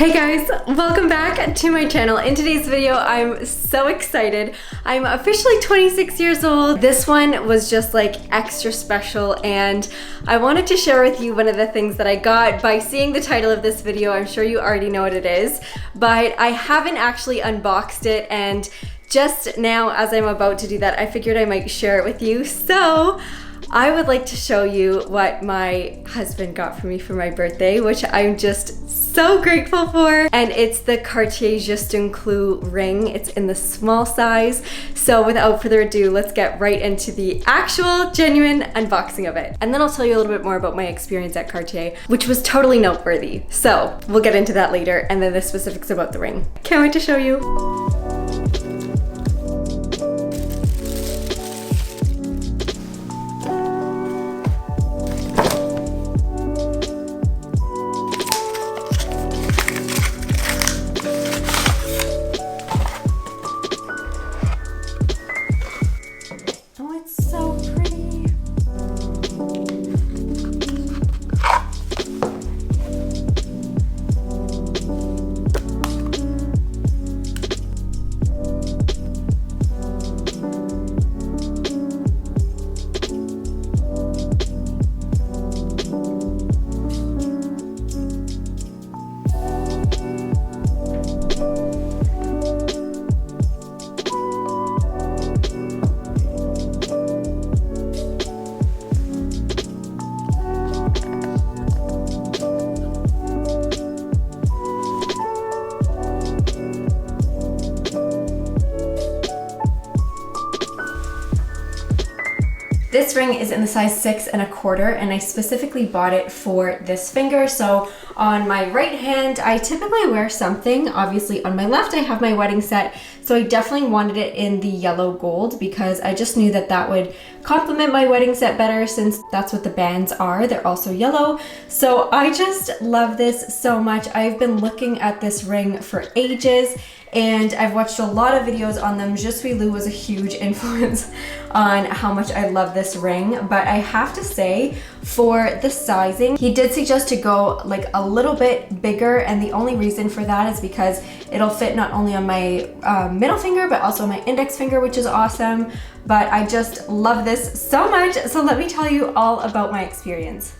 Hey guys, welcome back to my channel. In today's video, I'm so excited. I'm officially 26 years old. This one was just like extra special, and I wanted to share with you one of the things that I got. By seeing the title of this video, I'm sure you already know what it is, but I haven't actually unboxed it, and just now as I'm about to do that, I figured I might share it with you. So I would like to show you what my husband got for me for my birthday, which I'm just so grateful for. And it's the Cartier Juste Clou ring. It's in the small size. So without further ado, let's get right into the actual genuine unboxing of it. And then I'll tell you a little bit more about my experience at Cartier, which was totally noteworthy. So we'll get into that later, and then the specifics about the ring. Can't wait to show you. This ring is in the size 6 1/4, and I specifically bought it for this finger. So on my right hand, I typically wear something. Obviously on my left, I have my wedding set. So I definitely wanted it in the yellow gold because I just knew that that would complement my wedding set better, since that's what the bands are. They're also yellow. So I just love this so much. I've been looking at this ring for ages, and I've watched a lot of videos on them. Je suis Lou was a huge influence on how much I love this ring, but I have to say, for the sizing, he did suggest to go like a little bit bigger, and the only reason for that is because it'll fit not only on my middle finger, but also my index finger, which is awesome. But I just love this so much, so let me tell you all about my experience.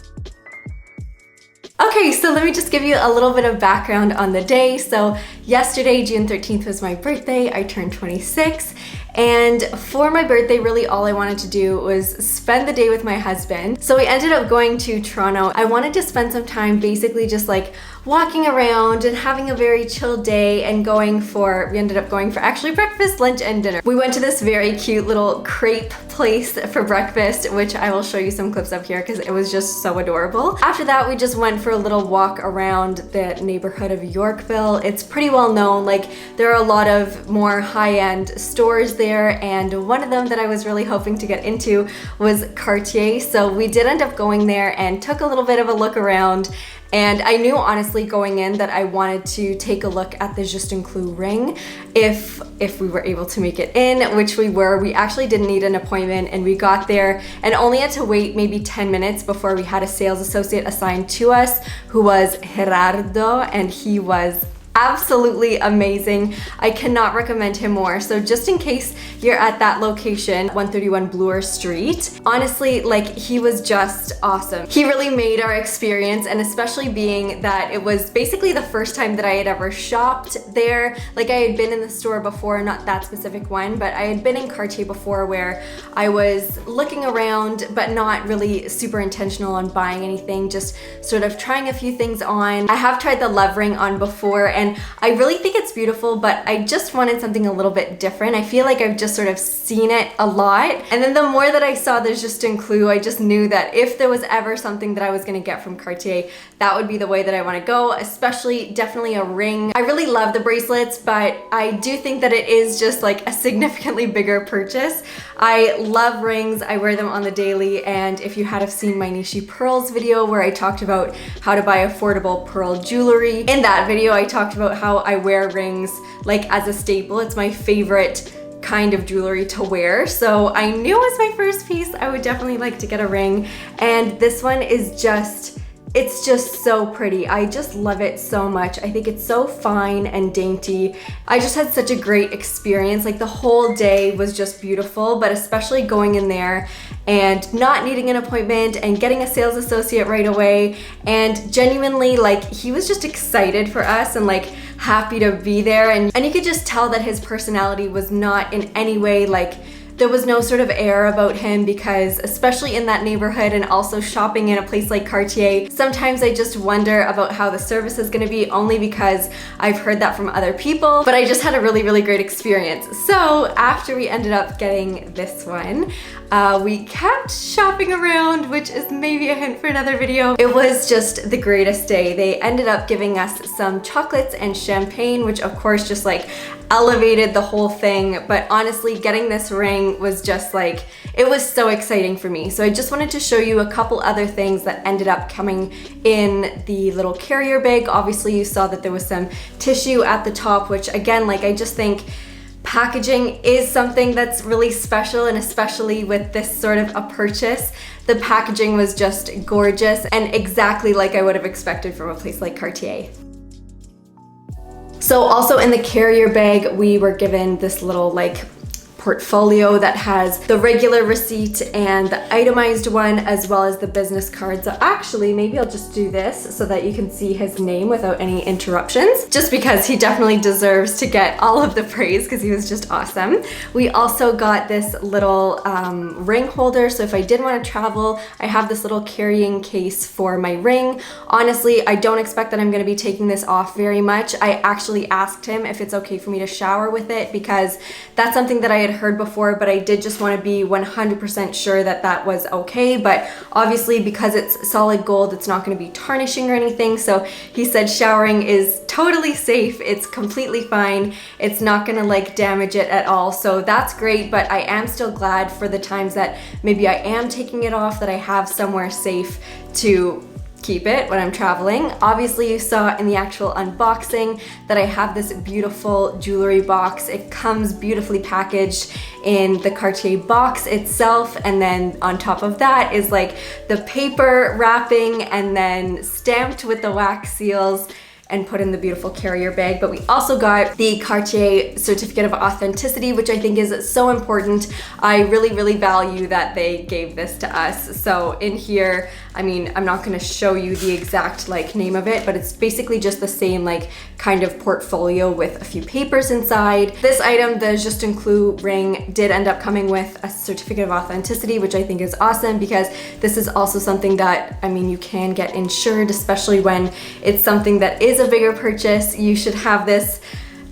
Okay, so let me just give you a little bit of background on the day. So yesterday, June 13th, was my birthday. I turned 26. And for my birthday, really all I wanted to do was spend the day with my husband. So we ended up going to Toronto. I wanted to spend some time basically just like walking around and having a very chill day, and we ended up going for actually breakfast, lunch, and dinner. We went to this very cute little crepe place for breakfast, which I will show you some clips of here because it was just so adorable. After that, we just went for a little walk around the neighborhood of Yorkville. It's pretty well known, like there are a lot of more high-end stores there, and one of them that I was really hoping to get into was Cartier. So we did end up going there and took a little bit of a look around. And I knew honestly going in that I wanted to take a look at the Juste Clou ring if we were able to make it in, which we were. We actually didn't need an appointment, and we got there and only had to wait maybe 10 minutes before we had a sales associate assigned to us, who was Gerardo, and he was absolutely amazing. I cannot recommend him more. So just in case you're at that location, 131 Bloor Street, honestly, like, he was just awesome. He really made our experience, and especially being that it was basically the first time that I had ever shopped there. Like, I had been in the store before, not that specific one, but I had been in Cartier before where I was looking around but not really super intentional on buying anything, just sort of trying a few things on. I have tried the love ring on before, and I really think it's beautiful, but I just wanted something a little bit different. I feel like I've just sort of seen it a lot. And then the more that I saw the Juste Clou, I just knew that if there was ever something that I was gonna get from Cartier, that would be the way that I wanna go, especially definitely a ring. I really love the bracelets, but I do think that it is just like a significantly bigger purchase. I love rings, I wear them on the daily, and if you had have seen my Nishi Pearls video where I talked about how to buy affordable pearl jewelry, in that video I talked about how I wear rings like as a staple. It's my favorite kind of jewelry to wear. So I knew as my first piece I would definitely like to get a ring, and this one is just It's just so pretty. I just love it so much. I think it's so fine and dainty. I just had such a great experience. Like the whole day was just beautiful, but especially going in there and not needing an appointment and getting a sales associate right away. And genuinely, like, he was just excited for us and like happy to be there. And you could just tell that his personality was not in any way like, there was no sort of air about him, because especially in that neighborhood and also shopping in a place like Cartier, sometimes I just wonder about how the service is gonna be, only because I've heard that from other people, but I just had a really, really great experience. So after we ended up getting this one, we kept shopping around, which is maybe a hint for another video. It was just the greatest day. They ended up giving us some chocolates and champagne, which of course just like elevated the whole thing. But honestly, getting this ring was just like, it was so exciting for me. So I just wanted to show you a couple other things that ended up coming in the little carrier bag. Obviously you saw that there was some tissue at the top, which again, like, I just think packaging is something that's really special, and especially with this sort of a purchase, the packaging was just gorgeous and exactly like I would have expected from a place like Cartier. So also in the carrier bag, we were given this little like portfolio that has the regular receipt and the itemized one, as well as the business card. So actually, maybe I'll just do this so that you can see his name without any interruptions, just because he definitely deserves to get all of the praise because he was just awesome. We also got this little ring holder. So if I did want to travel, I have this little carrying case for my ring. Honestly, I don't expect that I'm going to be taking this off very much. I actually asked him if it's okay for me to shower with it, because that's something that I had heard before, but I did just want to be 100% sure that that was okay. But obviously, because it's solid gold, it's not going to be tarnishing or anything. So he said showering is totally safe. It's completely fine. It's not going to like damage it at all. So that's great, but I am still glad for the times that maybe I am taking it off, that I have somewhere safe to keep it when I'm traveling. Obviously, you saw in the actual unboxing that I have this beautiful jewelry box. It comes beautifully packaged in the Cartier box itself, and then on top of that is like the paper wrapping and then stamped with the wax seals and put in the beautiful carrier bag. But we also got the Cartier certificate of authenticity, which I think is so important. I really, really value that they gave this to us. So in here, I mean, I'm not gonna show you the exact like name of it, but it's basically just the same like kind of portfolio with a few papers inside. This item, the Juste Clou ring, did end up coming with a certificate of authenticity, which I think is awesome, because this is also something that, I mean, you can get insured, especially when it's something that is a bigger purchase. You should have this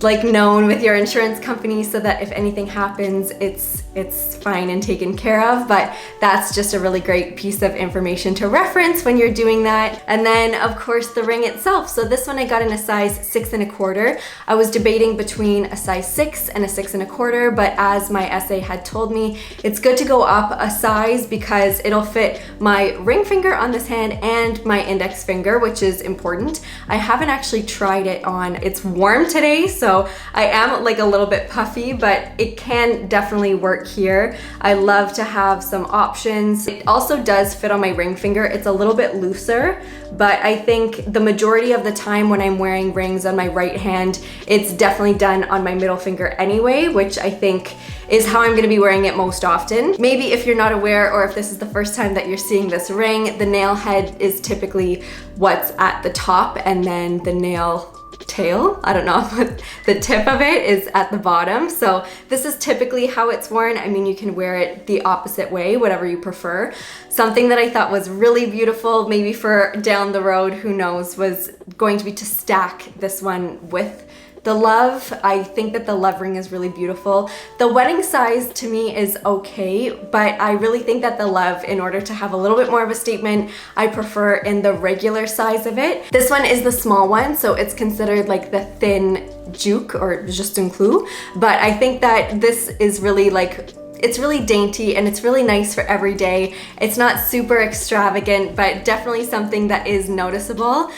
like known with your insurance company so that if anything happens, it's fine and taken care of. But that's just a really great piece of information to reference when you're doing that. And then of course the ring itself. So this one I got in a size 6 1/4. I was debating between a size 6 and a 6 1/4, but as my SA had told me, it's good to go up a size because it'll fit my ring finger on this hand and my index finger, which is important. I haven't actually tried it on. It's warm today, so I am like a little bit puffy, but it can definitely work here. I love to have some options. It also does fit on my ring finger. It's a little bit looser, but I think the majority of the time when I'm wearing rings on my right hand, it's definitely done on my middle finger anyway, which I think is how I'm gonna be wearing it most often. Maybe if you're not aware, or if this is the first time that you're seeing this ring, the nail head is typically what's at the top, and then the nail tail, I don't know, but the tip of it is at the bottom. So this is typically how it's worn. I mean, you can wear it the opposite way, whatever you prefer. Something that I thought was really beautiful, maybe for down the road, who knows, was going to be to stack this one with the love. I think that the love ring is really beautiful. The wedding size to me is okay, but I really think that the love, in order to have a little bit more of a statement, I prefer in the regular size of it. This one is the small one, so it's considered like the thin juke or Juste Clou, but I think that this is really like, it's really dainty and it's really nice for every day. It's not super extravagant, but definitely something that is noticeable.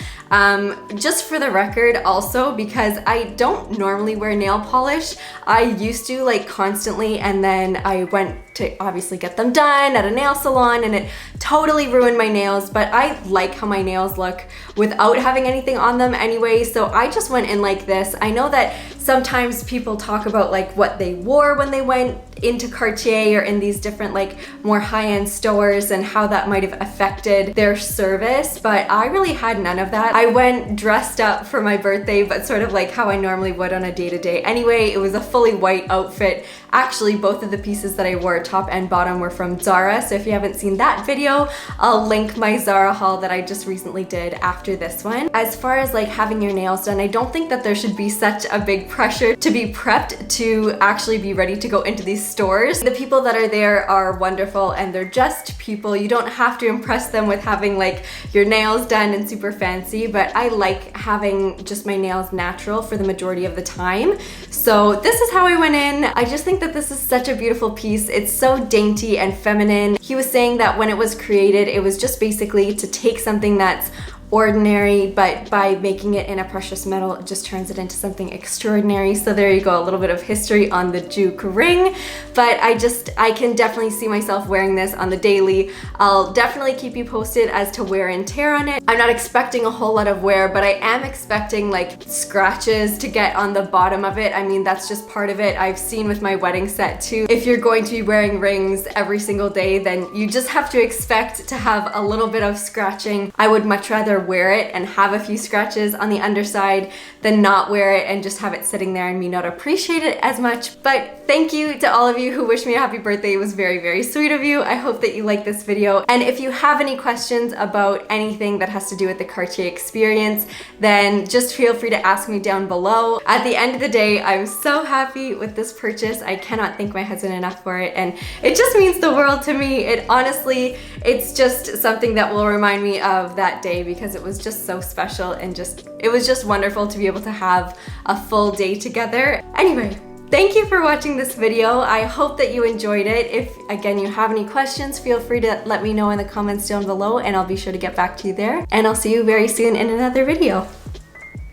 Just for the record also, because I don't normally wear nail polish. I used to like constantly, and then I went to obviously get them done at a nail salon and it totally ruined my nails, but I like how my nails look without having anything on them anyway, so I just went in like this. I know that sometimes people talk about like what they wore when they went into Cartier or in these different like more high-end stores and how that might have affected their service, but I really had none of that. I went dressed up for my birthday, but sort of like how I normally would on a day-to-day anyway. It was a fully white outfit. Actually, both of the pieces that I wore, top and bottom, were from Zara, so if you haven't seen that video, I'll link my Zara haul that I just recently did after this one. As far as like having your nails done, I don't think that there should be such a big pressure to be prepped to actually be ready to go into these stores. The people that are there are wonderful and they're just people. You don't have to impress them with having like your nails done and super fancy, but I like having just my nails natural for the majority of the time. So this is how I went in. I just think that this is such a beautiful piece. It's so dainty and feminine. He was saying that when it was created, it was just basically to take something that's ordinary, but by making it in a precious metal, it just turns it into something extraordinary. So there you go, a little bit of history on the Juke ring. But I can definitely see myself wearing this on the daily. I'll definitely keep you posted as to wear and tear on it. I'm not expecting a whole lot of wear, but I am expecting like scratches to get on the bottom of it. I mean, that's just part of it. I've seen with my wedding set too. If you're going to be wearing rings every single day, then you just have to expect to have a little bit of scratching. I would much rather wear it and have a few scratches on the underside than not wear it and just have it sitting there and me not appreciate it as much. But thank you to all of you who wished me a happy birthday. It was very, very sweet of you. I hope that you like this video. And if you have any questions about anything that has to do with the Cartier experience, then just feel free to ask me down below. At the end of the day, I'm so happy with this purchase. I cannot thank my husband enough for it, and it just means the world to me. It honestly, it's just something that will remind me of that day, because it was just so special and it was just wonderful to be able to have a full day together. Anyway, thank you for watching this video. I hope that you enjoyed it. If, again, you have any questions, feel free to let me know in the comments down below and I'll be sure to get back to you there. And I'll see you very soon in another video.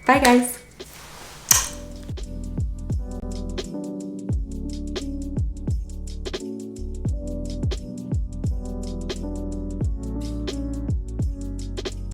Bye, guys.